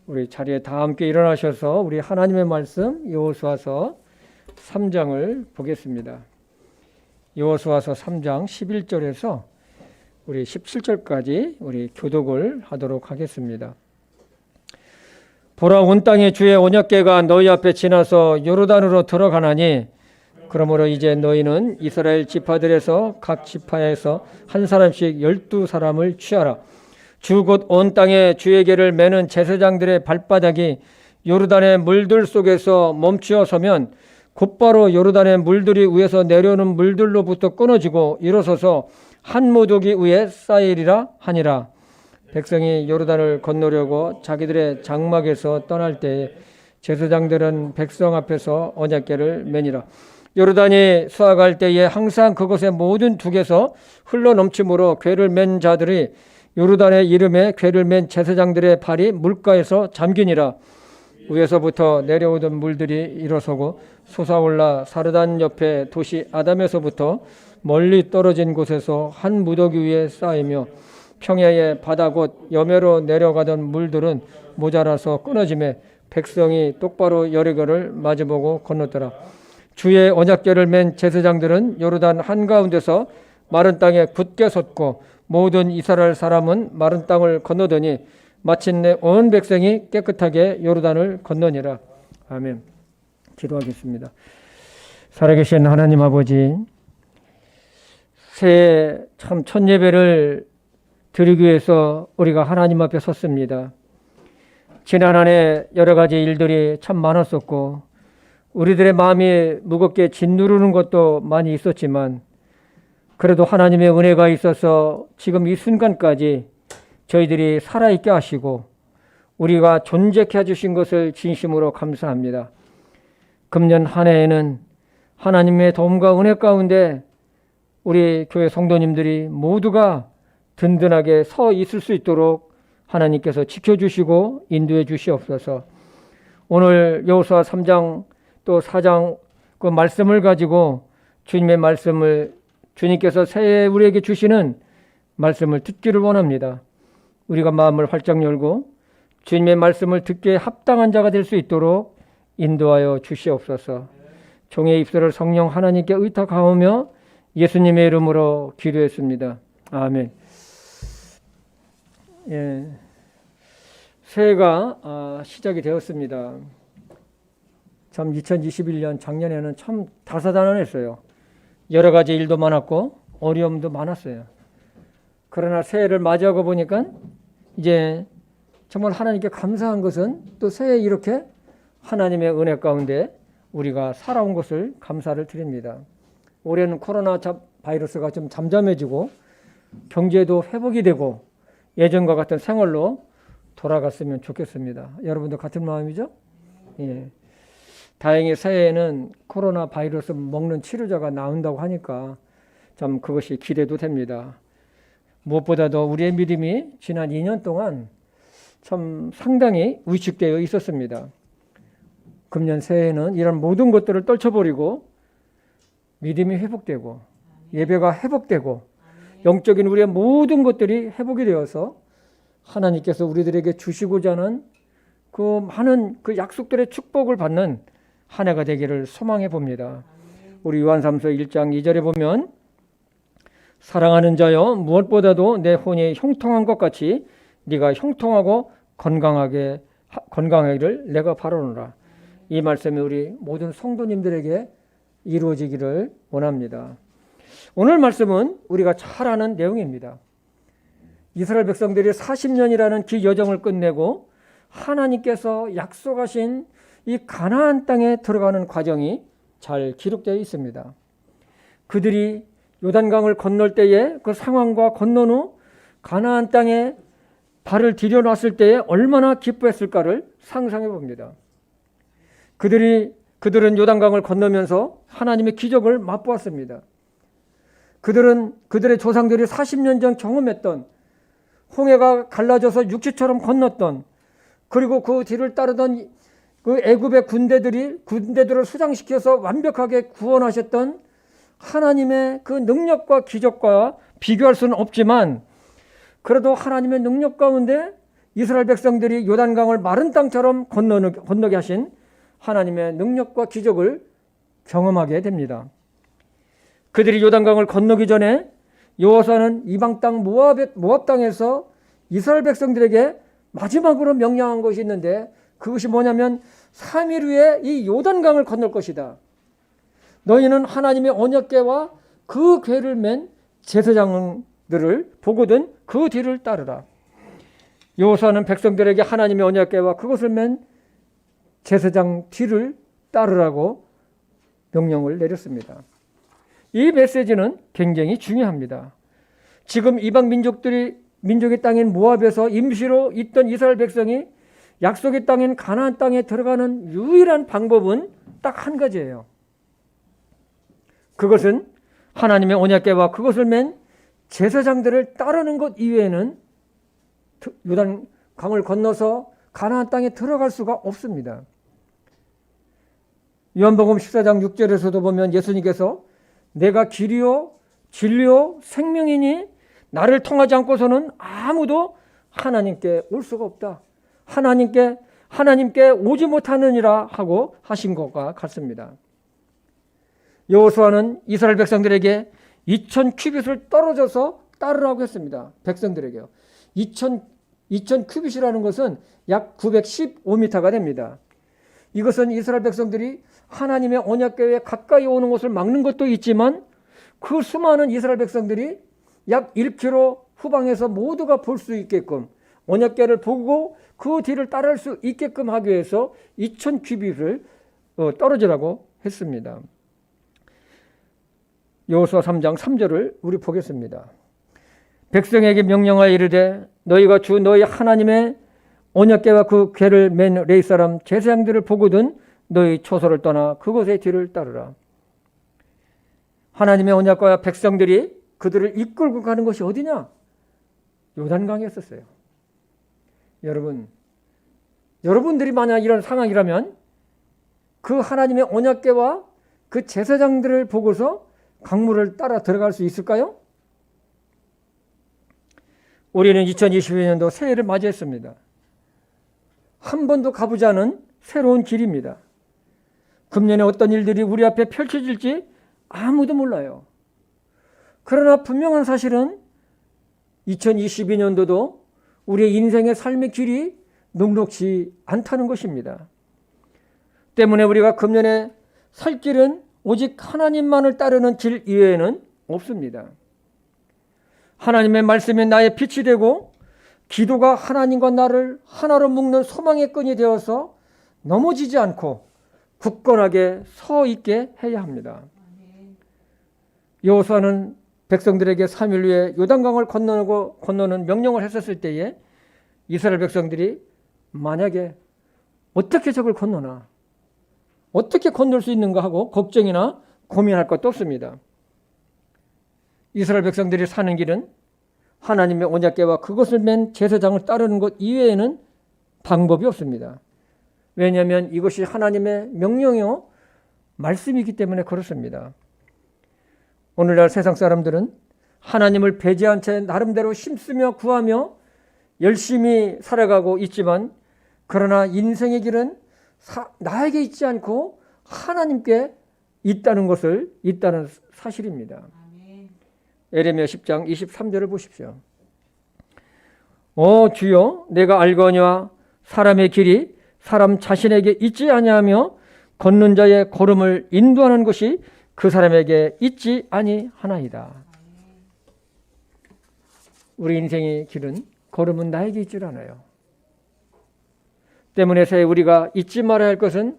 우리 자리에 다 함께 일어나셔서 우리 하나님의 말씀 여호수아서 3장을 보겠습니다. 여호수아서 3장 11절에서 우리 17절까지 우리 교독을 하도록 하겠습니다. 보라, 온 땅의 주의 언약궤가 너희 앞에 지나서 요르단으로 들어가나니 그러므로 이제 너희는 이스라엘 지파들에서 각 지파에서 한 사람씩 12사람을 취하라. 주 곧 온 땅에 주의 궤를 매는 제사장들의 발바닥이 요르단의 물들 속에서 멈추어 서면 곧바로 요르단의 물들이 위에서 내려오는 물들로부터 끊어지고 일어서서 한 무더기 위에 쌓이리라 하니라. 백성이 요르단을 건너려고 자기들의 장막에서 떠날 때에 제사장들은 백성 앞에서 언약궤를 매니라. 요르단이 수확할 때에 항상 그곳의 모든 둑에서 흘러넘치므로 궤를 맨 자들이 요르단의 이름에 궤를 맨 제사장들의 발이 물가에서 잠기니라. 위에서부터 내려오던 물들이 일어서고 솟아올라 사르단 옆에 도시 아담에서부터 멀리 떨어진 곳에서 한 무더기 위에 쌓이며 평야의 바다 곧 여매로 내려가던 물들은 모자라서 끊어지매 백성이 똑바로 여리고를 마주보고 건넜더라. 주의 언약궤를 맨 제사장들은 요르단 한가운데서 마른 땅에 굳게 섰고 모든 이스라엘 사람은 마른 땅을 건너더니 마침내 온 백성이 깨끗하게 요르단을 건너니라. 아멘. 기도하겠습니다. 살아계신 하나님 아버지, 새해 참 첫 예배를 드리기 위해서 우리가 하나님 앞에 섰습니다. 지난 한 해 여러 가지 일들이 참 많았었고 우리들의 마음이 무겁게 짓누르는 것도 많이 있었지만 그래도 하나님의 은혜가 있어서 지금 이 순간까지 저희들이 살아있게 하시고 우리가 존재케 해주신 것을 진심으로 감사합니다. 금년 한 해에는 하나님의 도움과 은혜 가운데 우리 교회 성도님들이 모두가 든든하게 서 있을 수 있도록 하나님께서 지켜주시고 인도해 주시옵소서. 오늘 여호수아 3장 또 4장 그 말씀을 가지고 주님의 말씀을 주님께서 새해 우리에게 주시는 말씀을 듣기를 원합니다. 우리가 마음을 활짝 열고 주님의 말씀을 듣기에 합당한 자가 될 수 있도록 인도하여 주시옵소서. 종의 입술을 성령 하나님께 의탁하오며 예수님의 이름으로 기도했습니다. 아멘. 예, 새해가 시작이 되었습니다. 참 2021년 작년에는 참 다사다난했어요. 여러 가지 일도 많았고 어려움도 많았어요. 그러나 새해를 맞이하고 보니까 이제 정말 하나님께 감사한 것은 또 새해 이렇게 하나님의 은혜 가운데 우리가 살아온 것을 감사를 드립니다. 올해는 코로나 바이러스가 좀 잠잠해지고 경제도 회복이 되고 예전과 같은 생활로 돌아갔으면 좋겠습니다. 여러분도 같은 마음이죠? 예. 다행히 새해에는 코로나 바이러스 먹는 치료제가 나온다고 하니까 참 그것이 기대도 됩니다. 무엇보다도 우리의 믿음이 지난 2년 동안 참 상당히 위축되어 있었습니다. 금년 새해에는 이런 모든 것들을 떨쳐버리고 믿음이 회복되고 예배가 회복되고 영적인 우리의 모든 것들이 회복이 되어서 하나님께서 우리들에게 주시고자 하는 그 많은 그 약속들의 축복을 받는 한 해가 되기를 소망해 봅니다. 우리 요한삼서 1장 2절에 보면 사랑하는 자여 무엇보다도 내 혼이 형통한 것 같이 네가 형통하고 건강하기를 내가 바라노라. 이 말씀이 우리 모든 성도님들에게 이루어지기를 원합니다. 오늘 말씀은 우리가 잘 아는 내용입니다. 이스라엘 백성들이 40년이라는 길 여정을 끝내고 하나님께서 약속하신 이 가나안 땅에 들어가는 과정이 잘 기록되어 있습니다. 그들이 요단강을 건널 때의 그 상황과 건넌 후 가나안 땅에 발을 들여놨을 때에 얼마나 기뻐했을까를 상상해 봅니다. 그들은 요단강을 건너면서 하나님의 기적을 맛보았습니다. 그들의 조상들이 40년 전 경험했던 홍해가 갈라져서 육지처럼 건넜던 그리고 그 뒤를 따르던 그 애굽의 군대들을 수장시켜서 완벽하게 구원하셨던 하나님의 그 능력과 기적과 비교할 수는 없지만 그래도 하나님의 능력 가운데 이스라엘 백성들이 요단강을 마른 땅처럼 건너게 하신 하나님의 능력과 기적을 경험하게 됩니다. 그들이 요단강을 건너기 전에 여호수아는 이방 땅 모압 땅에서 이스라엘 백성들에게 마지막으로 명령한 것이 있는데, 그것이 뭐냐면 3일 후에 이 요단강을 건널 것이다. 너희는 하나님의 언약궤와 그 궤를 맨 제사장들을 보거든 그 뒤를 따르라. 여호수아는 백성들에게 하나님의 언약궤와 그것을 맨 제사장 뒤를 따르라고 명령을 내렸습니다. 이 메시지는 굉장히 중요합니다. 지금 이방 민족의 땅인 모압에서 임시로 있던 이스라엘 백성이 약속의 땅인 가나안 땅에 들어가는 유일한 방법은 딱 한 가지예요. 그것은 하나님의 언약궤와 그것을 맨 제사장들을 따르는 것 이외에는 요단 강을 건너서 가나안 땅에 들어갈 수가 없습니다. 요한복음 14장 6절에서도 보면 예수님께서 내가 길이요 진리요 생명이니 나를 통하지 않고서는 아무도 하나님께 올 수가 없다. 하나님께 오지 못하느니라 하고 하신 것과 같습니다. 여호수아는 이스라엘 백성들에게 2000 큐빗을 떨어져서 따르라고 했습니다. 백성들에게요. 2000 큐빗이라는 것은 약 915m가 됩니다. 이것은 이스라엘 백성들이 하나님의 언약궤에 가까이 오는 것을 막는 것도 있지만, 그 수많은 이스라엘 백성들이 약 1km 후방에서 모두가 볼 수 있게끔 언약궤를 보고 그 뒤를 따를 수 있게끔 하기 위해서 2000 큐빗을 떨어지라고 했습니다. 여호수아 3장 3절을 우리 보겠습니다. 백성에게 명령하여 이르되 너희가 주 너희 하나님의 언약궤와 그 궤를 맨 레위 사람 제사장들을 보거든 너희 초소를 떠나 그곳의 뒤를 따르라. 하나님의 언약궤와 백성들이 그들을 이끌고 가는 것이 어디냐? 요단강이었어요. 여러분들이 만약 이런 상황이라면 그 하나님의 언약궤와 그 제사장들을 보고서 강물을 따라 들어갈 수 있을까요? 우리는 2022년도 새해를 맞이했습니다. 한 번도 가보지 않은 새로운 길입니다. 금년에 어떤 일들이 우리 앞에 펼쳐질지 아무도 몰라요. 그러나 분명한 사실은 2022년도도 우리의 인생의 삶의 길이 녹록지 않다는 것입니다. 때문에 우리가 금년에 살 길은 오직 하나님만을 따르는 길 이외에는 없습니다. 하나님의 말씀이 나의 빛이 되고 기도가 하나님과 나를 하나로 묶는 소망의 끈이 되어서 넘어지지 않고 굳건하게 서 있게 해야 합니다. 여호수아는 백성들에게 3일 후에 요단강을 건너는 명령을 했었을 때에 이스라엘 백성들이 만약에 어떻게 저걸 건너나, 어떻게 건널 수 있는가 하고 걱정이나 고민할 것도 없습니다. 이스라엘 백성들이 사는 길은 하나님의 언약궤와 그것을 맨 제사장을 따르는 것 이외에는 방법이 없습니다. 왜냐하면 이것이 하나님의 명령이요 말씀이기 때문에 그렇습니다. 오늘날 세상 사람들은 하나님을 배제한 채 나름대로 힘쓰며 구하며 열심히 살아가고 있지만, 그러나 인생의 길은 나에게 있지 않고 하나님께 있다는 사실입니다. 에레미야 10장 23절을 보십시오. 오 주여, 내가 알거니와 사람의 길이 사람 자신에게 있지 아니하며 걷는 자의 걸음을 인도하는 것이 그 사람에게 있지 아니하나이다. 우리 인생의 길은, 걸음은 나에게 있지 않아요. 때문에 새해 우리가 잊지 말아야 할 것은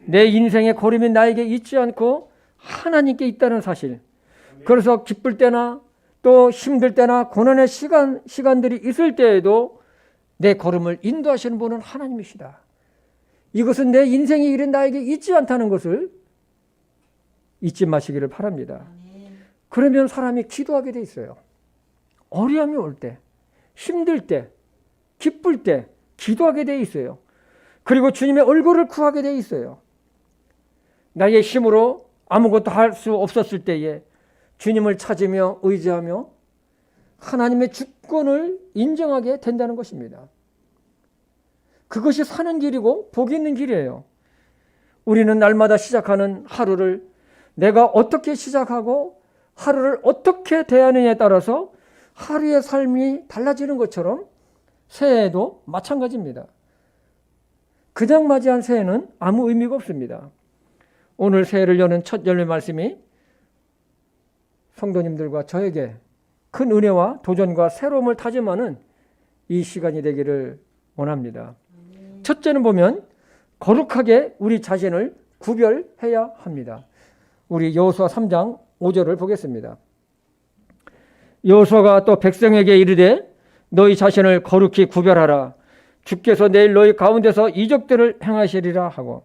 내 인생의 걸음이 나에게 있지 않고 하나님께 있다는 사실. 그래서 기쁠 때나 또 힘들 때나 고난의 시간들이 있을 때에도 내 걸음을 인도하시는 분은 하나님이시다. 이것은 내 인생의 일은 나에게 있지 않다는 것을 잊지 마시기를 바랍니다. 그러면 사람이 기도하게 돼 있어요. 어려움이 올 때, 힘들 때, 기쁠 때 기도하게 돼 있어요. 그리고 주님의 얼굴을 구하게 돼 있어요. 나의 힘으로 아무것도 할 수 없었을 때에 주님을 찾으며 의지하며 하나님의 주권을 인정하게 된다는 것입니다. 그것이 사는 길이고 복이 있는 길이에요. 우리는 날마다 시작하는 하루를 내가 어떻게 시작하고 하루를 어떻게 대하느냐에 따라서 하루의 삶이 달라지는 것처럼 새해도 마찬가지입니다. 그냥 맞이한 새해는 아무 의미가 없습니다. 오늘 새해를 여는 첫 열매 말씀이 성도님들과 저에게 큰 은혜와 도전과 새로움을 다짐하는 이 시간이 되기를 원합니다. 첫째는 보면 거룩하게 우리 자신을 구별해야 합니다. 우리 여호수아 3장 5절을 보겠습니다. 여호수아가 또 백성에게 이르되 너희 자신을 거룩히 구별하라. 주께서 내일 너희 가운데서 이적들을 행하시리라 하고,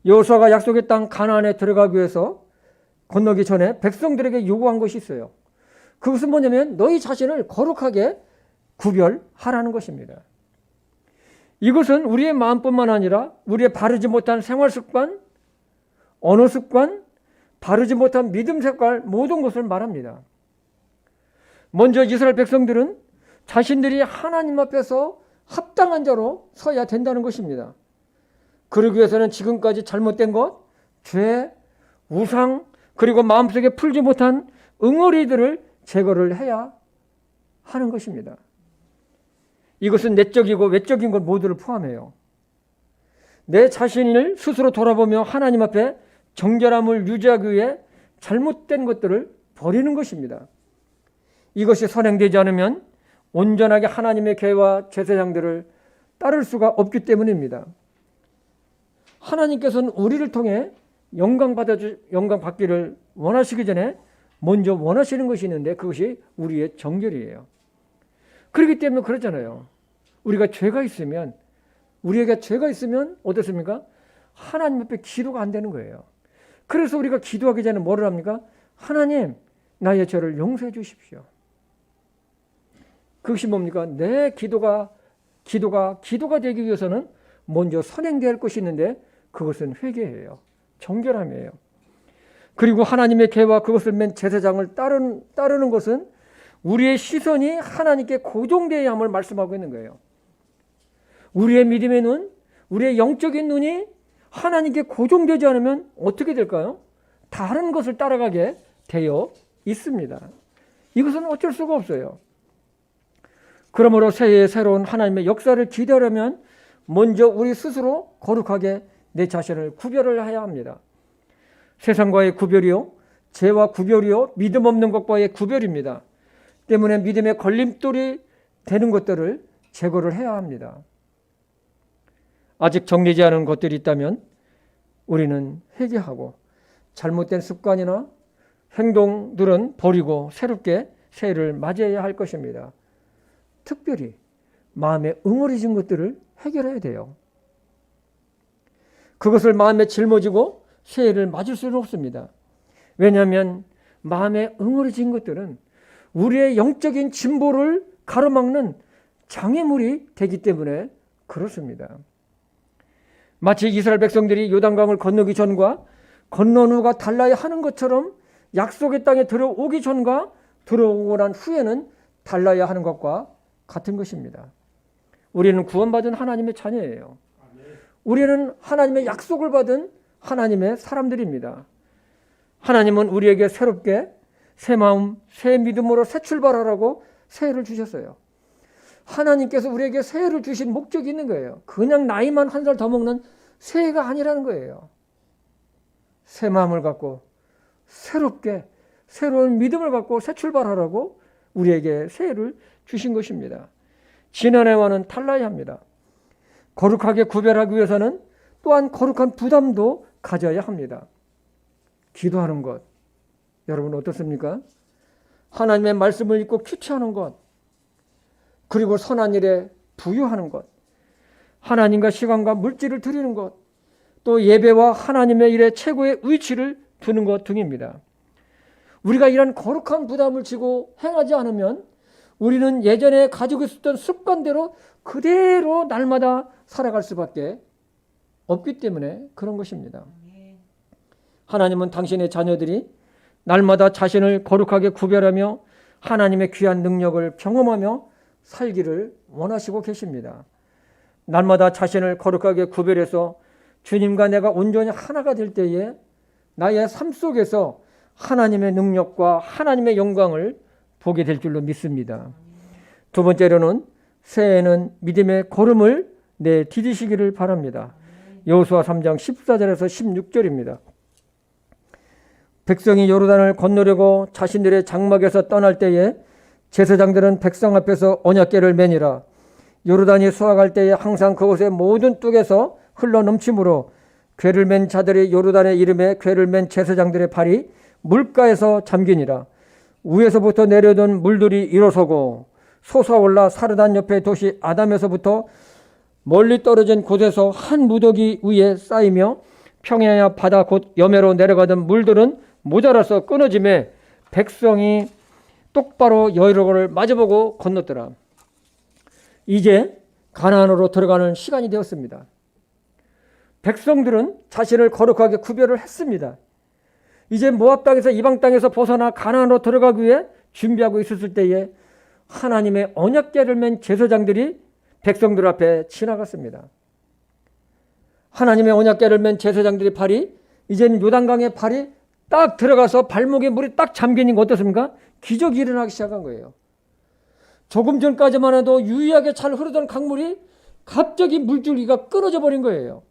여호수아가 약속의 땅 가나안에 들어가기 위해서 건너기 전에 백성들에게 요구한 것이 있어요. 그것은 뭐냐면 너희 자신을 거룩하게 구별하라는 것입니다. 이것은 우리의 마음뿐만 아니라 우리의 바르지 못한 생활 습관, 언어 습관, 바르지 못한 믿음 색깔 모든 것을 말합니다. 먼저 이스라엘 백성들은 자신들이 하나님 앞에서 합당한 자로 서야 된다는 것입니다. 그러기 위해서는 지금까지 잘못된 것, 죄, 우상, 그리고 마음속에 풀지 못한 응어리들을 제거를 해야 하는 것입니다. 이것은 내적이고 외적인 것 모두를 포함해요. 내 자신을 스스로 돌아보며 하나님 앞에 정결함을 유지하기 위해 잘못된 것들을 버리는 것입니다. 이것이 선행되지 않으면 온전하게 하나님의 계획과 제사장들을 따를 수가 없기 때문입니다. 하나님께서는 우리를 통해 영광 받기를 원하시기 전에 먼저 원하시는 것이 있는데 그것이 우리의 정결이에요. 그렇기 때문에 그렇잖아요. 우리에게 죄가 있으면 어떻습니까? 하나님 앞에 기도가 안 되는 거예요. 그래서 우리가 기도하기 전에 뭐를 합니까? 하나님, 나의 죄를 용서해 주십시오. 그것이 뭡니까? 내 기도가 되기 위해서는 먼저 선행되어야 할 것이 있는데 그것은 회개예요. 정결함이에요. 그리고 하나님의 계와 그것을 맨 제사장을 따르는 것은 우리의 시선이 하나님께 고정되어야 함을 말씀하고 있는 거예요. 우리의 믿음의 눈, 우리의 영적인 눈이 하나님께 고정되지 않으면 어떻게 될까요? 다른 것을 따라가게 되어 있습니다. 이것은 어쩔 수가 없어요. 그러므로 새해의 새로운 하나님의 역사를 기대하려면 먼저 우리 스스로 거룩하게 내 자신을 구별을 해야 합니다. 세상과의 구별이요, 죄와 구별이요, 믿음 없는 것과의 구별입니다. 때문에 믿음의 걸림돌이 되는 것들을 제거를 해야 합니다. 아직 정리되지 않은 것들이 있다면 우리는 회개하고 잘못된 습관이나 행동들은 버리고 새롭게 새해를 맞이해야 할 것입니다. 특별히 마음에 응어리진 것들을 해결해야 돼요. 그것을 마음에 짊어지고 새해를 맞을 수는 없습니다. 왜냐하면 마음에 응어리진 것들은 우리의 영적인 진보를 가로막는 장애물이 되기 때문에 그렇습니다. 마치 이스라엘 백성들이 요단강을 건너기 전과 건넌 후가 달라야 하는 것처럼 약속의 땅에 들어오기 전과 들어오고 난 후에는 달라야 하는 것과 같은 것입니다. 우리는 구원받은 하나님의 자녀예요. 우리는 하나님의 약속을 받은 하나님의 사람들입니다. 하나님은 우리에게 새롭게 새 마음, 새 믿음으로 새 출발하라고 새해를 주셨어요. 하나님께서 우리에게 새해를 주신 목적이 있는 거예요. 그냥 나이만 한 살 더 먹는 새해가 아니라는 거예요. 새 마음을 갖고 새롭게 새로운 믿음을 갖고 새 출발하라고 우리에게 새해를 주신 것입니다. 지난해와는 달라야 합니다. 거룩하게 구별하기 위해서는 또한 거룩한 부담도 가져야 합니다. 기도하는 것, 여러분 어떻습니까? 하나님의 말씀을 읽고 큐티하는 것, 그리고 선한 일에 부유하는 것, 하나님과 시간과 물질을 드리는 것, 또 예배와 하나님의 일에 최고의 위치를 두는 것 등입니다. 우리가 이런 거룩한 부담을 지고 행하지 않으면 우리는 예전에 가지고 있었던 습관대로 그대로 날마다 살아갈 수밖에 없기 때문에 그런 것입니다. 하나님은 당신의 자녀들이 날마다 자신을 거룩하게 구별하며 하나님의 귀한 능력을 경험하며 살기를 원하시고 계십니다. 날마다 자신을 거룩하게 구별해서 주님과 내가 온전히 하나가 될 때에 나의 삶 속에서 하나님의 능력과 하나님의 영광을 보게 될 줄로 믿습니다. 두 번째로는 새해에는 믿음의 걸음을 디디시기를 바랍니다. 여호수아 3장 14절에서 16절입니다. 백성이 요르단을 건너려고 자신들의 장막에서 떠날 때에 제사장들은 백성 앞에서 언약궤를 매니라. 요르단이 수확할 때에 항상 그곳의 모든 뚝에서 흘러 넘치므로 궤를 맨 자들이 요르단의 이름에 궤를 맨 제사장들의 발이 물가에서 잠기니라. 위에서부터 내려오던 물들이 일어서고 솟아올라 사르단 옆의 도시 아담에서부터 멀리 떨어진 곳에서 한 무더기 위에 쌓이며 평야야 바다 곧 여매로 내려가던 물들은 모자라서 끊어짐에 백성이 똑바로 여리고를 마주보고 건넜더라. 이제 가나안으로 들어가는 시간이 되었습니다. 백성들은 자신을 거룩하게 구별을 했습니다. 이제 모압 땅에서 이방 땅에서 벗어나 가나안으로 들어가기 위해 준비하고 있었을 때에 하나님의 언약궤를 맨 제사장들이 백성들 앞에 지나갔습니다. 하나님의 언약궤를 맨 제사장들의 발이 이제는 요단강의 발이 딱 들어가서 발목에 물이 딱 잠기는 거 어떻습니까? 기적이 일어나기 시작한 거예요. 조금 전까지만 해도 유의하게 잘 흐르던 강물이 갑자기 물줄기가 끊어져 버린 거예요.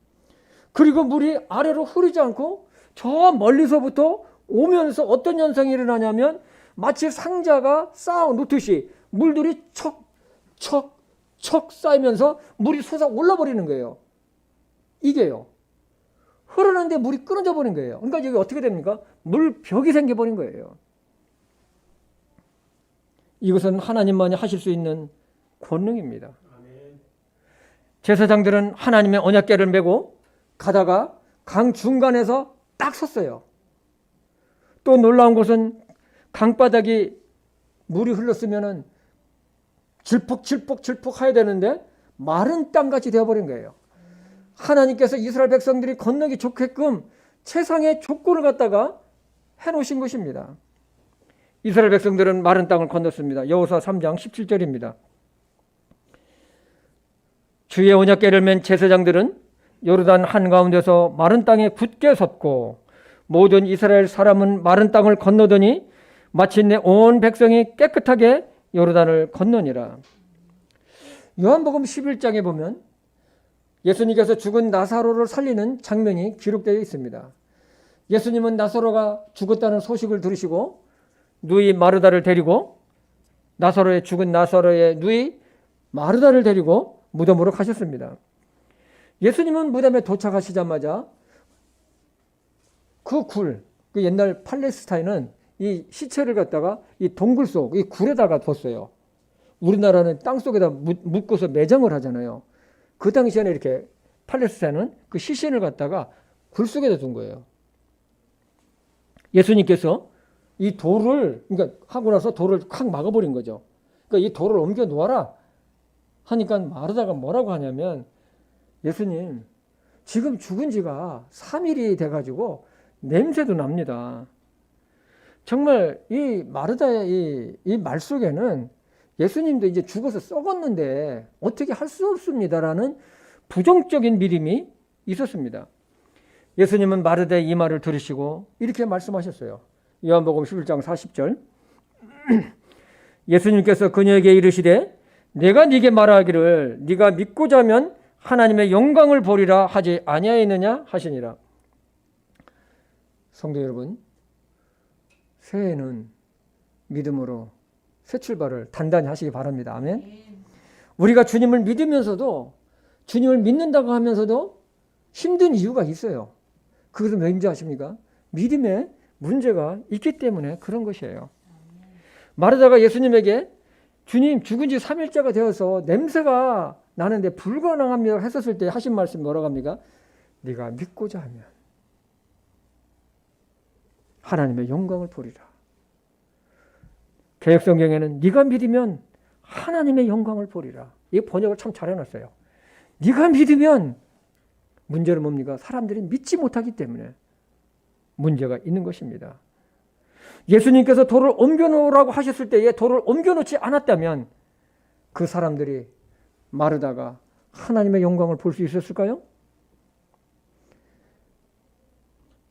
그리고 물이 아래로 흐르지 않고 저 멀리서부터 오면서 어떤 현상이 일어나냐면 마치 상자가 쌓아 놓듯이 물들이 척 쌓이면서 물이 솟아 올라버리는 거예요. 이게요. 흐르는데 물이 끊어져 버린 거예요. 그러니까 여기 어떻게 됩니까? 물벽이 생겨버린 거예요. 이것은 하나님만이 하실 수 있는 권능입니다. 제사장들은 하나님의 언약궤를 메고 가다가 강 중간에서 딱 섰어요. 또 놀라운 것은 강바닥이 물이 흘렀으면 질퍽 해야 되는데 마른 땅같이 되어버린 거예요. 하나님께서 이스라엘 백성들이 건너기 좋게끔 최상의 조건을 갖다가 해놓으신 것입니다. 이스라엘 백성들은 마른 땅을 건넜습니다. 여호수아 3장 17절입니다. 주의 언약궤를 맨 제사장들은 요르단 한가운데서 마른 땅에 굳게 섰고 모든 이스라엘 사람은 마른 땅을 건너더니 마침내 온 백성이 깨끗하게 요르단을 건너니라. 요한복음 11장에 보면 예수님께서 죽은 나사로를 살리는 장면이 기록되어 있습니다. 예수님은 나사로가 죽었다는 소식을 들으시고 누이 마르다를 데리고 죽은 나사로의 누이 마르다를 데리고 무덤으로 가셨습니다. 예수님은 무덤에 도착하시자마자 그 옛날 팔레스타인은 이 시체를 갖다가 이 동굴 속, 이 굴에다가 뒀어요. 우리나라는 땅 속에다 묻고서 매장을 하잖아요. 그 당시에는 이렇게 팔레스타인은 그 시신을 갖다가 굴 속에다 둔 거예요. 예수님께서 이 돌을, 그러니까 하고 나서 돌을 콱 막아버린 거죠. 그러니까 이 돌을 옮겨 놓아라 하니까 마르다가 뭐라고 하냐면, 예수님, 지금 죽은 지가 3일이 돼가지고 냄새도 납니다. 정말 이 마르다의 이 말 속에는 예수님도 이제 죽어서 썩었는데 어떻게 할 수 없습니다라는 부정적인 믿음이 있었습니다. 예수님은 마르다의 이 말을 들으시고 이렇게 말씀하셨어요. 요한복음 11장 40절. 예수님께서 그녀에게 이르시되 내가 네게 말하기를 네가 믿고자 하면 하나님의 영광을 보리라 하지 아니하였느냐 하시니라. 성도 여러분, 새해에는 믿음으로 새 출발을 단단히 하시기 바랍니다. 아멘. 우리가 주님을 믿으면서도, 주님을 믿는다고 하면서도 힘든 이유가 있어요. 그것은 왠지 아십니까? 믿음에 문제가 있기 때문에 그런 것이에요. 마르다가 예수님에게 주님, 죽은 지 3일째가 되어서 냄새가 나는데 불가능합니다 했었을 때 하신 말씀 뭐라고 합니까? 네가 믿고자 하면 하나님의 영광을 보리라. 개역성경에는 네가 믿으면 하나님의 영광을 보리라. 이 번역을 참 잘 해놨어요. 네가 믿으면, 문제는 뭡니까? 사람들이 믿지 못하기 때문에 문제가 있는 것입니다. 예수님께서 돌을 옮겨놓으라고 하셨을 때에 돌을 옮겨놓지 않았다면 그 사람들이 마르다가 하나님의 영광을 볼 수 있었을까요?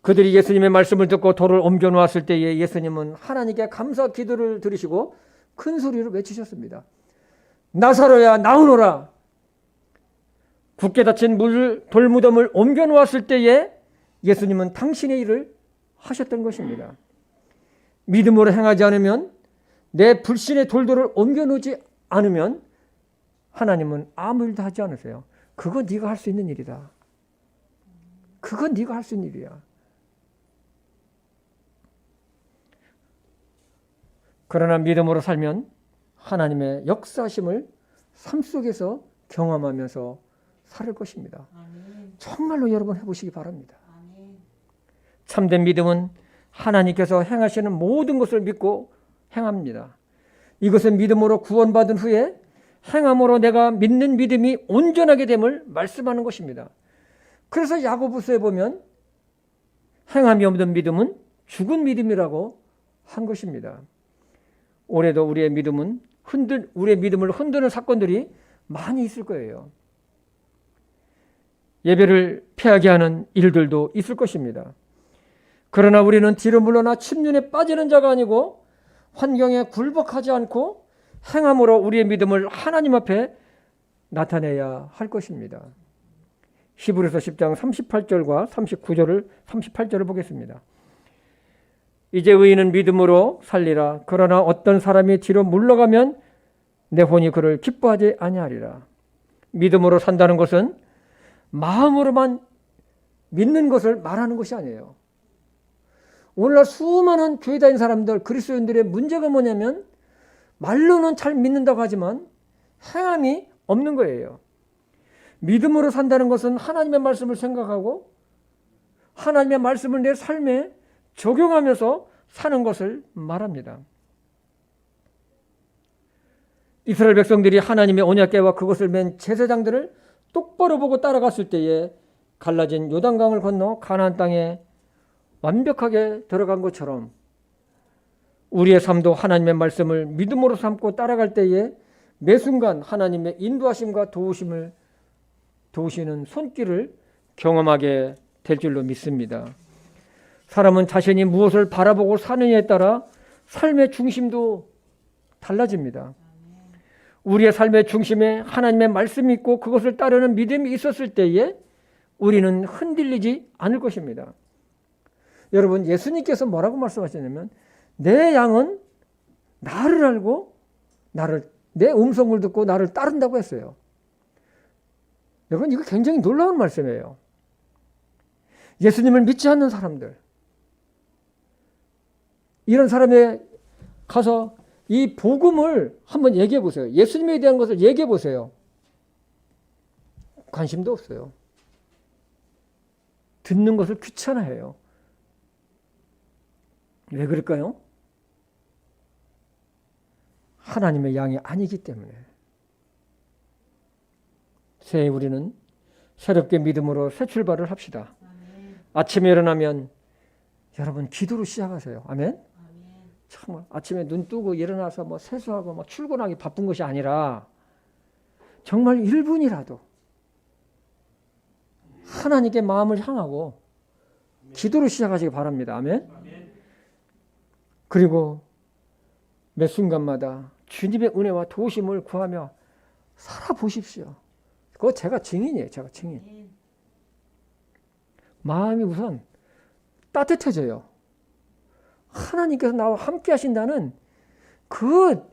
그들이 예수님의 말씀을 듣고 돌을 옮겨 놓았을 때에 예수님은 하나님께 감사 기도를 드리시고 큰 소리로 외치셨습니다. 나사로야 나오너라. 굳게 닫힌 돌무덤을 옮겨 놓았을 때에 예수님은 당신의 일을 하셨던 것입니다. 믿음으로 행하지 않으면, 내 불신의 돌들을 옮겨 놓지 않으면 하나님은 아무 일도 하지 않으세요. 그건 네가 할 수 있는 일이다. 그건 네가 할 수 있는 일이야. 그러나 믿음으로 살면 하나님의 역사심을 삶 속에서 경험하면서 살 것입니다. 정말로 여러분 해보시기 바랍니다. 참된 믿음은 하나님께서 행하시는 모든 것을 믿고 행합니다. 이것은 믿음으로 구원받은 후에 행함으로 내가 믿는 믿음이 온전하게 됨을 말씀하는 것입니다. 그래서 야고보서에 보면 행함이 없는 믿음은 죽은 믿음이라고 한 것입니다. 올해도 우리의 믿음을 흔드는 사건들이 많이 있을 거예요. 예배를 피하게 하는 일들도 있을 것입니다. 그러나 우리는 뒤로 물러나 침륜에 빠지는 자가 아니고 환경에 굴복하지 않고 행함으로 우리의 믿음을 하나님 앞에 나타내야 할 것입니다. 히브리서 10장 38절과 38절을 보겠습니다. 이제 의인은 믿음으로 살리라. 그러나 어떤 사람이 뒤로 물러가면 내 혼이 그를 기뻐하지 아니하리라. 믿음으로 산다는 것은 마음으로만 믿는 것을 말하는 것이 아니에요. 오늘날 수많은 교회 다니는 사람들, 그리스도인들의 문제가 뭐냐면 말로는 잘 믿는다고 하지만 행함이 없는 거예요. 믿음으로 산다는 것은 하나님의 말씀을 생각하고 하나님의 말씀을 내 삶에 적용하면서 사는 것을 말합니다. 이스라엘 백성들이 하나님의 언약궤와 그것을 맨 제사장들을 똑바로 보고 따라갔을 때에 갈라진 요단강을 건너 가나안 땅에 완벽하게 들어간 것처럼 우리의 삶도 하나님의 말씀을 믿음으로 삼고 따라갈 때에 매 순간 하나님의 인도하심과 도우시는 손길을 경험하게 될 줄로 믿습니다. 사람은 자신이 무엇을 바라보고 사느냐에 따라 삶의 중심도 달라집니다. 우리의 삶의 중심에 하나님의 말씀이 있고 그것을 따르는 믿음이 있었을 때에 우리는 흔들리지 않을 것입니다. 여러분, 예수님께서 뭐라고 말씀하셨냐면 내 양은 나를 알고 내 음성을 듣고 나를 따른다고 했어요. 여러분, 이거 굉장히 놀라운 말씀이에요. 예수님을 믿지 않는 사람들, 이런 사람에 가서 이 복음을 한번 얘기해 보세요. 예수님에 대한 것을 얘기해 보세요. 관심도 없어요. 듣는 것을 귀찮아해요. 왜 그럴까요? 하나님의 양이 아니기 때문에. 새해 우리는 새롭게 믿음으로 새 출발을 합시다. 아침에 일어나면 여러분 기도로 시작하세요. 아멘? 정말 아침에 눈 뜨고 일어나서 뭐 세수하고 막 출근하기 바쁜 것이 아니라 정말 1분이라도 하나님께 마음을 향하고 기도로 시작하시기 바랍니다. 아멘? 그리고 매 순간마다 주님의 은혜와 도우심을 구하며 살아보십시오. 그거 제가 증인이에요. 제가 증인. 마음이 우선 따뜻해져요. 하나님께서 나와 함께 하신다는 그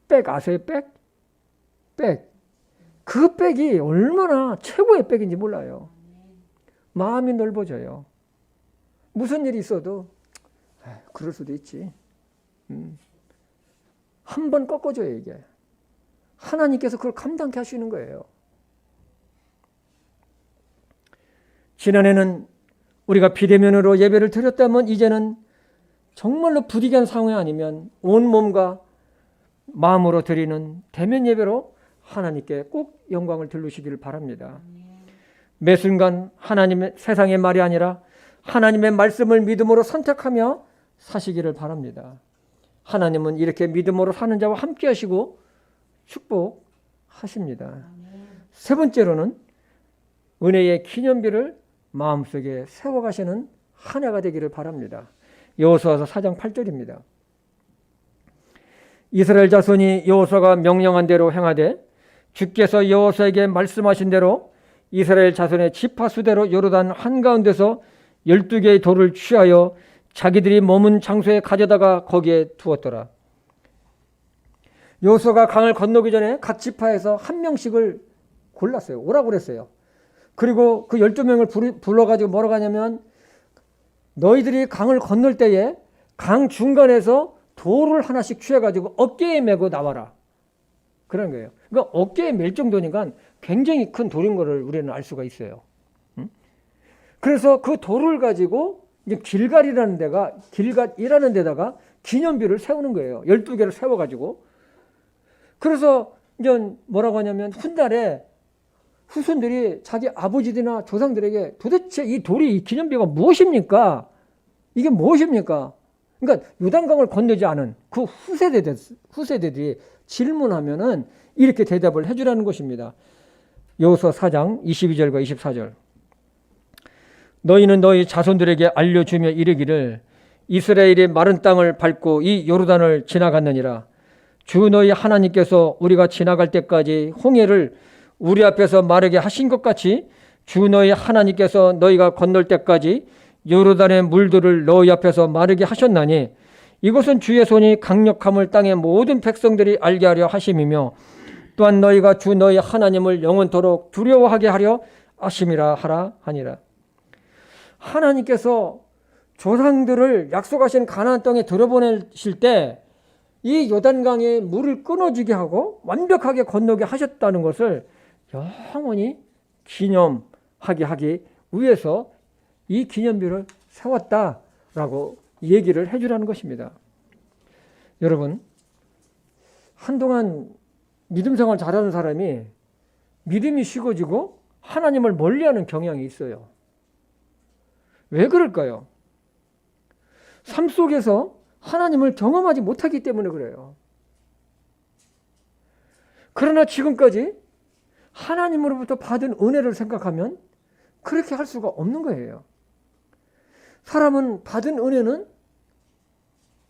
백 아세요? 백. 그 백이 얼마나 최고의 백인지 몰라요. 마음이 넓어져요. 무슨 일이 있어도 그럴 수도 있지. 한 번 꺾어줘요, 이게. 하나님께서 그걸 감당케 하시는 거예요. 지난해는 우리가 비대면으로 예배를 드렸다면 이제는 정말로 부득이한 상황이 아니면 온몸과 마음으로 드리는 대면 예배로 하나님께 꼭 영광을 들르시기를 바랍니다. 매 순간 하나님의 세상의 말이 아니라 하나님의 말씀을 믿음으로 선택하며 사시기를 바랍니다. 하나님은 이렇게 믿음으로 사는 자와 함께 하시고 축복하십니다. 세 번째로는 은혜의 기념비를 마음속에 세워가시는 한 해가 되기를 바랍니다. 여호수아서 4장 8절입니다. 이스라엘 자손이 여호수아가 명령한 대로 행하되 주께서 여호수아에게 말씀하신 대로 이스라엘 자손의 지파 수대로 요르단 한가운데서 12개의 돌을 취하여 자기들이 머문 장소에 가져다가 거기에 두었더라. 여호수아가 강을 건너기 전에 각 지파에서 한 명씩을 골랐어요. 오라고 그랬어요. 그리고 그 12명을 불러가지고 뭐라고 하냐면 너희들이 강을 건널 때에 강 중간에서 돌을 하나씩 취해가지고 어깨에 메고 나와라. 그런 거예요. 그러니까 어깨에 멜 정도니까 굉장히 큰 돌인 것을 우리는 알 수가 있어요. 그래서 그 돌을 가지고 이제 길갈이라는 데다가 기념비를 세우는 거예요. 12개를 세워가지고. 그래서 이제 뭐라고 하냐면 훗날에 후손들이 자기 아버지들이나 조상들에게 도대체 이 돌이 이 기념비가 무엇입니까? 이게 무엇입니까? 그러니까 요단강을 건너지 않은 그 후세대들이 질문하면은 이렇게 대답을 해주라는 것입니다. 여호수아 4장 22절과 24절. 너희는 너희 자손들에게 알려주며 이르기를 이스라엘이 마른 땅을 밟고 이 요르단을 지나갔느니라. 주 너희 하나님께서 우리가 지나갈 때까지 홍해를 우리 앞에서 마르게 하신 것 같이 주 너희 하나님께서 너희가 건널 때까지 요르단의 물들을 너희 앞에서 마르게 하셨나니 이것은 주의 손이 강력함을 땅의 모든 백성들이 알게 하려 하심이며 또한 너희가 주 너희 하나님을 영원토록 두려워하게 하려 하심이라 하라 하니라. 하나님께서 조상들을 약속하신 가나안 땅에 들어보내실 때 이 요단강의 물을 끊어지게 하고 완벽하게 건너게 하셨다는 것을 영원히 기념하게 하기 위해서 이 기념비를 세웠다라고 얘기를 해주라는 것입니다. 여러분, 한동안 믿음 생활 잘하는 사람이 믿음이 식어지고 하나님을 멀리하는 경향이 있어요. 왜 그럴까요? 삶 속에서 하나님을 경험하지 못하기 때문에 그래요. 그러나 지금까지 하나님으로부터 받은 은혜를 생각하면 그렇게 할 수가 없는 거예요. 사람은 받은 은혜는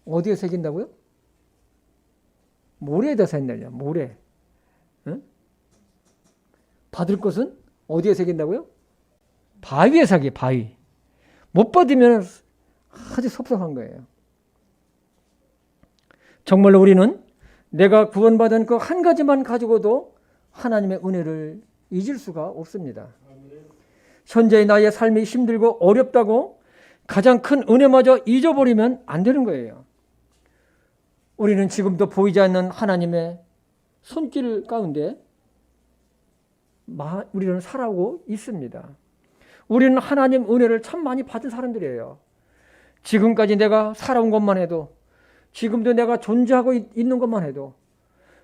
어디에 새긴다고요? 모래에다 새긴다냐, 모래. 응? 받을 것은 어디에 새긴다고요? 바위에 새겨, 바위. 못 받으면 아주 섭섭한 거예요. 정말로 우리는 내가 구원받은 그 한 가지만 가지고도 하나님의 은혜를 잊을 수가 없습니다. 현재의 나의 삶이 힘들고 어렵다고 가장 큰 은혜마저 잊어버리면 안 되는 거예요. 우리는 지금도 보이지 않는 하나님의 손길 가운데 우리는 살아오고 있습니다. 우리는 하나님 은혜를 참 많이 받은 사람들이에요. 지금까지 내가 살아온 것만 해도, 지금도 내가 존재하고 있는 것만 해도,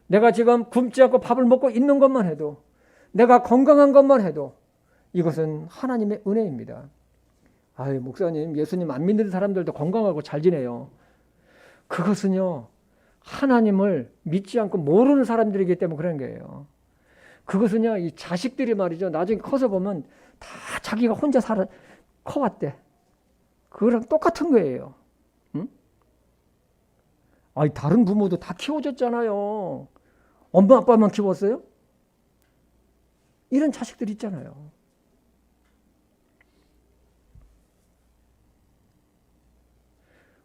내가 지금 굶지 않고 밥을 먹고 있는 것만 해도, 내가 건강한 것만 해도 이것은 하나님의 은혜입니다. 아유, 목사님, 예수님 안 믿는 사람들도 건강하고 잘 지내요. 그것은요, 하나님을 믿지 않고 모르는 사람들이기 때문에 그런 거예요. 그것은요, 이 자식들이 말이죠, 나중에 커서 보면 다 자기가 혼자 커왔대. 그거랑 똑같은 거예요. 응? 아니, 다른 부모도 다 키워줬잖아요. 엄마 아빠만 키웠어요? 이런 자식들 있잖아요.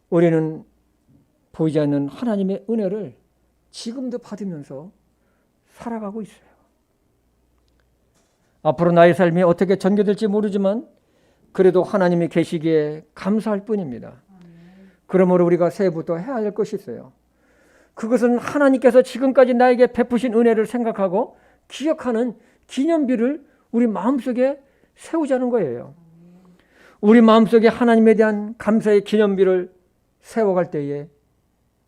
우리는 보이지 않는 하나님의 은혜를 지금도 받으면서 살아가고 있어요. 앞으로 나의 삶이 어떻게 전개될지 모르지만 그래도 하나님이 계시기에 감사할 뿐입니다. 그러므로 우리가 새해부터 해야 할 것이 있어요. 그것은 하나님께서 지금까지 나에게 베푸신 은혜를 생각하고 기억하는 기념비를 우리 마음속에 세우자는 거예요. 우리 마음속에 하나님에 대한 감사의 기념비를 세워갈 때에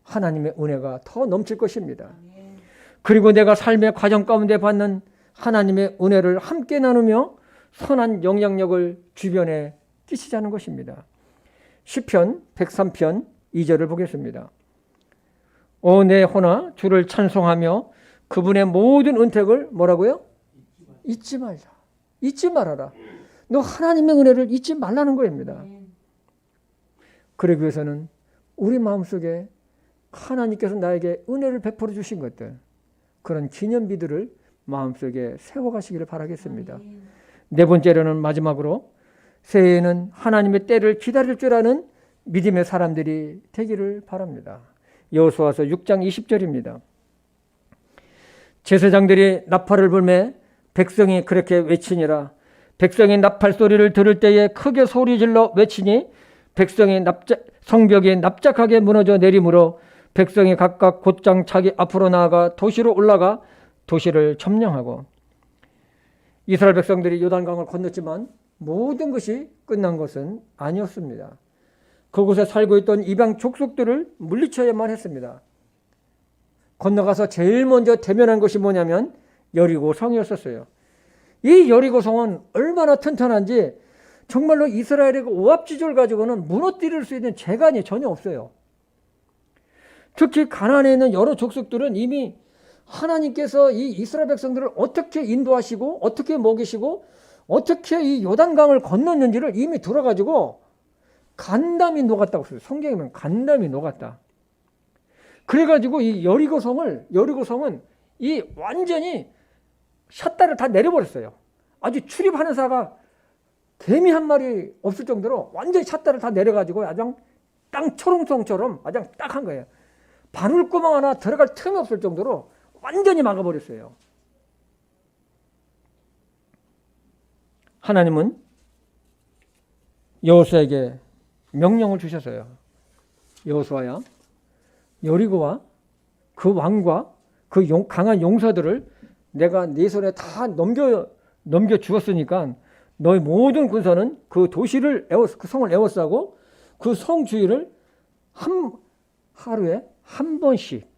하나님의 은혜가 더 넘칠 것입니다. 그리고 내가 삶의 과정 가운데 받는 하나님의 은혜를 함께 나누며 선한 영향력을 주변에 끼치자는 것입니다. 시편 103편 2절을 보겠습니다. 오 내 혼아 주를 찬송하며 그분의 모든 은택을 뭐라고요? 잊지 말자. 잊지 말아라. 너 하나님의 은혜를 잊지 말라는 겁니다. 그러기 위해서는 우리 마음속에 하나님께서 나에게 은혜를 베풀어 주신 것들, 그런 기념비들을 마음속에 세워가시기를 바라겠습니다. 네 번째로는 마지막으로 새해에는 하나님의 때를 기다릴 줄 아는 믿음의 사람들이 되기를 바랍니다. 여호수아서 6장 20절입니다. 제사장들이 나팔을 불매 백성이 그렇게 외치니라. 백성이 나팔 소리를 들을 때에 크게 소리질러 외치니 백성의 성벽이 납작하게 무너져 내리므로 백성이 각각 곧장 자기 앞으로 나아가 도시로 올라가 도시를 점령하고. 이스라엘 백성들이 요단강을 건넜지만 모든 것이 끝난 것은 아니었습니다. 그곳에 살고 있던 이방 족속들을 물리쳐야만 했습니다. 건너가서 제일 먼저 대면한 것이 뭐냐면 여리고 성이었었어요. 이 여리고 성은 얼마나 튼튼한지 정말로 이스라엘의 오합지졸 가지고는 무너뜨릴 수 있는 재간이 전혀 없어요. 특히 가나안에 있는 여러 족속들은 이미 하나님께서 이 이스라엘 백성들을 어떻게 인도하시고 어떻게 먹이시고 어떻게 이 요단강을 건넜는지를 이미 들어가지고 간담이 녹았다고 써요. 성경에 보면 간담이 녹았다. 그래가지고 이 여리고성은 이 완전히 샷다를 다 내려버렸어요. 아주 출입하는 사가 개미 한 마리 없을 정도로 완전히 샷다를 다 내려가지고 아주 땅 초롱성처럼 아주 딱 한 거예요. 바늘구멍 하나 들어갈 틈이 없을 정도로 완전히 막아버렸어요. 하나님은 여호수아에게 명령을 주셨어요. 여호수아야, 여리고와 그 왕과 그 강한 용사들을 내가 네 손에 다 넘겨 주었으니까 너희 모든 군사는 그 도시를 그 성을 에워싸고 그 성 주위를 하루에 한 번씩,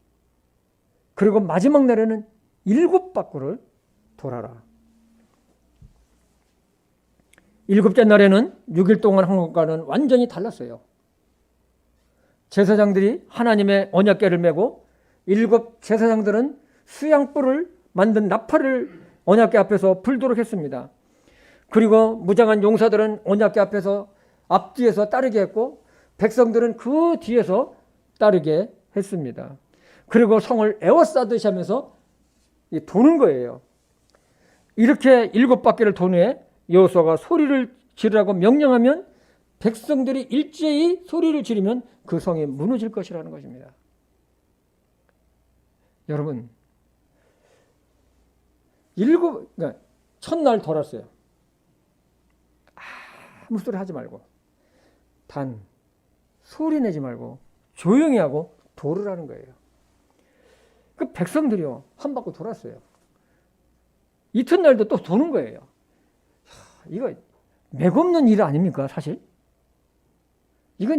그리고 마지막 날에는 7바퀴를 돌아라. 7째 날에는 6일 동안 한 것과는 완전히 달랐어요. 제사장들이 하나님의 언약궤를 메고 7 제사장들은 수양불을 만든 나팔을 언약궤 앞에서 불도록 했습니다. 그리고 무장한 용사들은 언약궤 앞에서 앞뒤에서 따르게 했고 백성들은 그 뒤에서 따르게 했습니다. 그리고 성을 에워싸듯이 하면서 도는 거예요. 이렇게 7바퀴를 돈 후에 여호수아가 소리를 지르라고 명령하면 백성들이 일제히 소리를 지르면 그 성이 무너질 것이라는 것입니다. 여러분, 그러니까 첫날 돌았어요. 아무 소리 하지 말고, 단 소리 내지 말고 조용히 하고 돌으라는 거예요. 그 백성들이요, 한 바퀴 돌았어요. 이튿날도 또 도는 거예요. 이거 맥 없는 일 아닙니까, 사실? 이건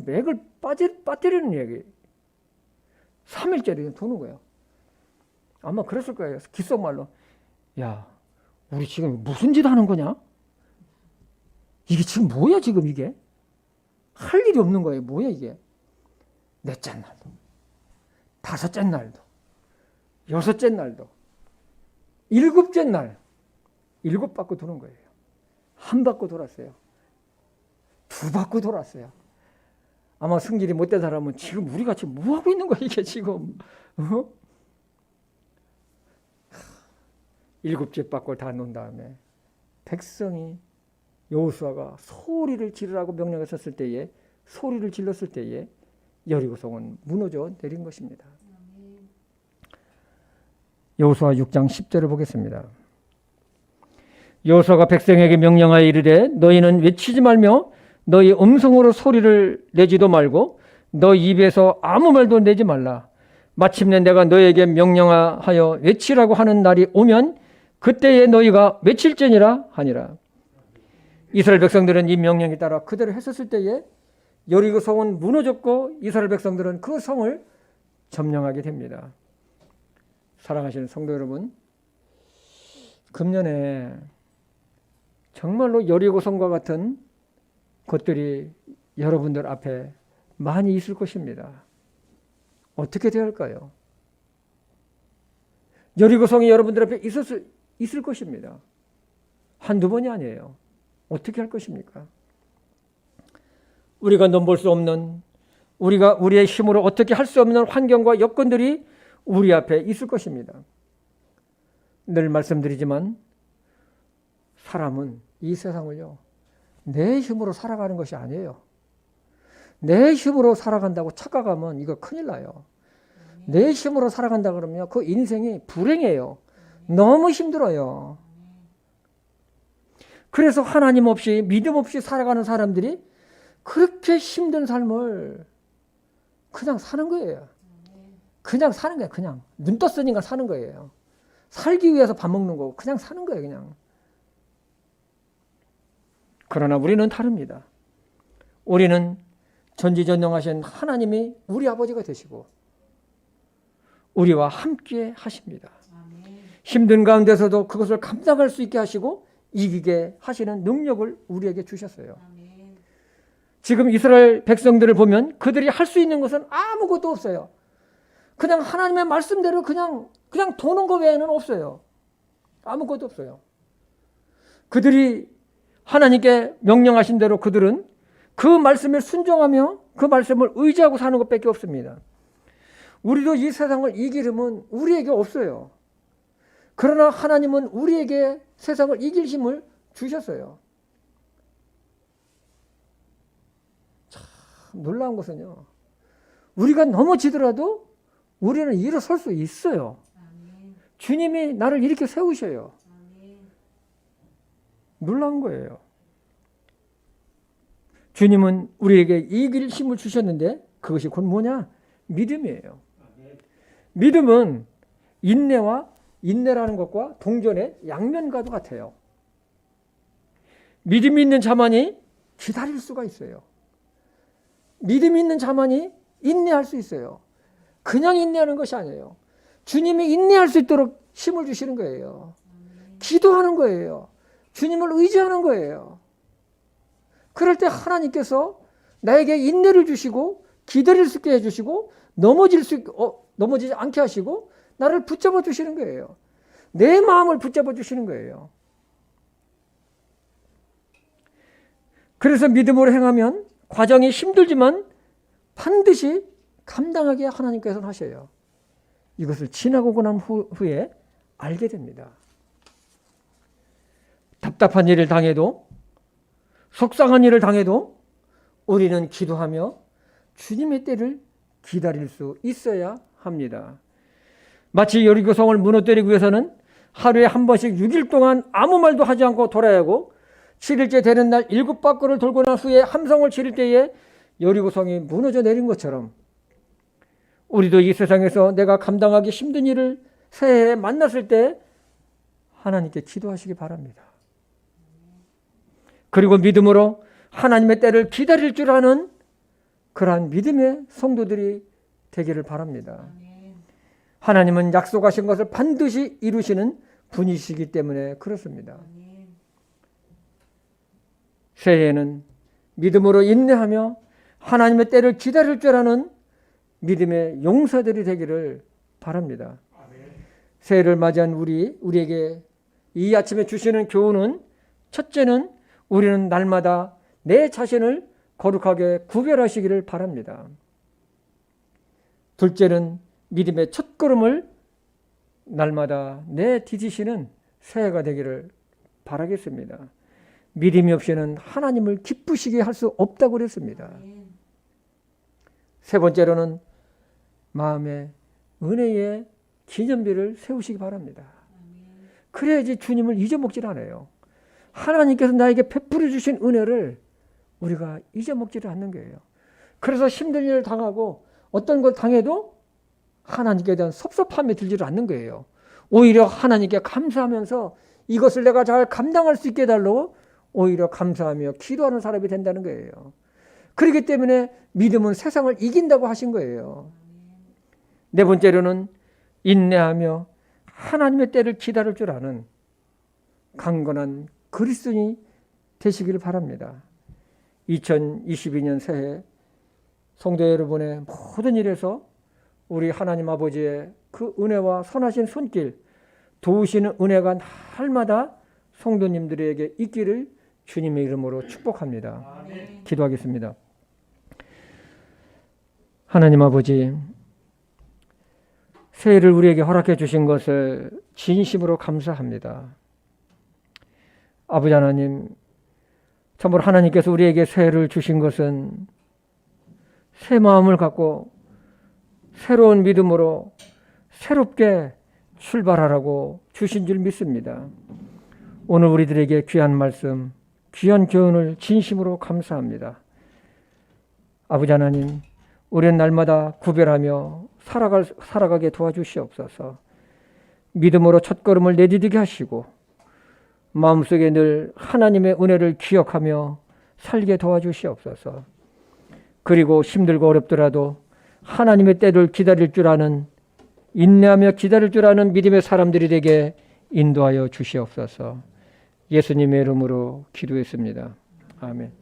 맥을 빠뜨리는 얘기예요. 3일째로 도는 거예요. 아마 그랬을 거예요. 귓속말로. 야, 우리 지금 무슨 짓 하는 거냐? 이게 지금 뭐야, 지금 이게? 할 일이 없는 거예요. 뭐야, 이게? 넷째 날도, 5째 날도, 6째 날도, 7째 날, 7바퀴 도는 거예요. 1바퀴 돌았어요. 2바퀴 돌았어요. 아마 승질이 못된 사람은 지금 우리 같이 뭐 하고 있는 거야, 이게 지금? 7째 바퀴를 다 놓은 다음에 백성이 여호수아가 소리를 지르라고 명령했었을 때에, 소리를 질렀을 때에 여리고성은 무너져 내린 것입니다. 여호수아 6장 10절을 보겠습니다. 여호수아가 백성에게 명령하여 이르되 너희는 외치지 말며 너희 음성으로 소리를 내지도 말고 너희 입에서 아무 말도 내지 말라. 마침내 내가 너희에게 명령하여 외치라고 하는 날이 오면 그때에 너희가 외칠지니라 하니라. 이스라엘 백성들은 이 명령에 따라 그대로 했었을 때에 여리고 성은 무너졌고 이스라엘 백성들은 그 성을 점령하게 됩니다. 사랑하시는 성도 여러분, 금년에 정말로 여리고 성과 같은 것들이 여러분들 앞에 많이 있을 것입니다. 어떻게 돼야 할까요? 여리고 성이 여러분들 앞에 있을 것입니다. 한두 번이 아니에요. 어떻게 할 것입니까? 우리가 넘볼 수 없는, 우리가 우리의 힘으로 어떻게 할 수 없는 환경과 여건들이 우리 앞에 있을 것입니다. 늘 말씀드리지만 사람은 이 세상을요, 내 힘으로 살아가는 것이 아니에요. 내 힘으로 살아간다고 착각하면 이거 큰일 나요. 내 힘으로 살아간다 그러면 그 인생이 불행해요. 너무 힘들어요. 그래서 하나님 없이 믿음 없이 살아가는 사람들이 그렇게 힘든 삶을 그냥 사는 거예요. 그냥 사는 거예요. 그냥 눈 떴으니까 사는 거예요. 살기 위해서 밥 먹는 거고 그냥 사는 거예요. 그냥. 그러나 우리는 다릅니다. 우리는 전지전능하신 하나님이 우리 아버지가 되시고 우리와 함께 하십니다. 힘든 가운데서도 그것을 감당할 수 있게 하시고 이기게 하시는 능력을 우리에게 주셨어요. 지금 이스라엘 백성들을 보면 그들이 할 수 있는 것은 아무것도 없어요. 그냥 하나님의 말씀대로 그냥 도는 것 외에는 없어요. 아무것도 없어요. 그들이 하나님께 명령하신 대로 그들은 그 말씀에 순종하며 그 말씀을 의지하고 사는 것밖에 없습니다. 우리도 이 세상을 이길 힘은 우리에게 없어요. 그러나 하나님은 우리에게 세상을 이길 힘을 주셨어요. 참 놀라운 것은요, 우리가 넘어지더라도 우리는 일어설 수 있어요. 주님이 나를 이렇게 세우셔요. 놀라운 거예요. 주님은 우리에게 이길 힘을 주셨는데 그것이 곧 뭐냐? 믿음이에요. 믿음은 인내라는 것과 동전의 양면과도 같아요. 믿음이 있는 자만이 기다릴 수가 있어요. 믿음이 있는 자만이 인내할 수 있어요. 그냥 인내하는 것이 아니에요. 주님이 인내할 수 있도록 힘을 주시는 거예요. 기도하는 거예요. 주님을 의지하는 거예요. 그럴 때 하나님께서 나에게 인내를 주시고 기다릴 수 있게 해주시고 넘어지지 않게 하시고 나를 붙잡아 주시는 거예요. 내 마음을 붙잡아 주시는 거예요. 그래서 믿음으로 행하면 과정이 힘들지만 반드시 감당하게 하나님께서는 하셔요. 이것을 지나고 난 후에 알게 됩니다. 답답한 일을 당해도 속상한 일을 당해도 우리는 기도하며 주님의 때를 기다릴 수 있어야 합니다. 마치 여리고성을 무너뜨리기 위해서는 하루에 한 번씩 6일 동안 아무 말도 하지 않고 돌아야 하고 7일째 되는 날 7바퀴를 돌고 난 후에 함성을 지를 때에 여리고성이 무너져 내린 것처럼 우리도 이 세상에서 내가 감당하기 힘든 일을 새해에 만났을 때 하나님께 기도하시기 바랍니다. 그리고 믿음으로 하나님의 때를 기다릴 줄 아는 그러한 믿음의 성도들이 되기를 바랍니다. 하나님은 약속하신 것을 반드시 이루시는 분이시기 때문에 그렇습니다. 새해에는 믿음으로 인내하며 하나님의 때를 기다릴 줄 아는 믿음의 용사들이 되기를 바랍니다. 새해를 맞이한 우리에게 이 아침에 주시는 교훈은 첫째는 우리는 날마다 내 자신을 거룩하게 구별하시기를 바랍니다. 둘째는 믿음의 첫걸음을 날마다 내디디시는 새해가 되기를 바라겠습니다. 믿음이 없이는 하나님을 기쁘시게 할 수 없다고 그랬습니다. 세 번째로는 마음의 은혜의 기념비를 세우시기 바랍니다. 그래야지 주님을 잊어먹질 않아요. 하나님께서 나에게 베풀어 주신 은혜를 우리가 잊어먹지를 않는 거예요. 그래서 힘든 일을 당하고 어떤 걸 당해도 하나님께 대한 섭섭함이 들지를 않는 거예요. 오히려 하나님께 감사하면서 이것을 내가 잘 감당할 수 있게 해달라고 오히려 감사하며 기도하는 사람이 된다는 거예요. 그렇기 때문에 믿음은 세상을 이긴다고 하신 거예요. 네 번째로는 인내하며 하나님의 때를 기다릴 줄 아는 강건한 그리스도인이 되시기를 바랍니다. 2022년 새해 성도 여러분의 모든 일에서 우리 하나님 아버지의 그 은혜와 선하신 손길 도우시는 은혜가 날마다 성도님들에게 있기를 주님의 이름으로 축복합니다. 기도하겠습니다. 하나님 아버지, 새해를 우리에게 허락해 주신 것을 진심으로 감사합니다. 아버지 하나님, 참으로 하나님께서 우리에게 새해를 주신 것은 새 마음을 갖고 새로운 믿음으로 새롭게 출발하라고 주신 줄 믿습니다. 오늘 우리들에게 귀한 말씀, 귀한 교훈을 진심으로 감사합니다. 아버지 하나님, 우리는 날마다 구별하며 살아가게 도와주시옵소서. 믿음으로 첫걸음을 내디디게 하시고 마음속에 늘 하나님의 은혜를 기억하며 살게 도와주시옵소서. 그리고 힘들고 어렵더라도 하나님의 때를 기다릴 줄 아는, 인내하며 기다릴 줄 아는 믿음의 사람들이 되게 인도하여 주시옵소서. 예수님의 이름으로 기도했습니다. 아멘.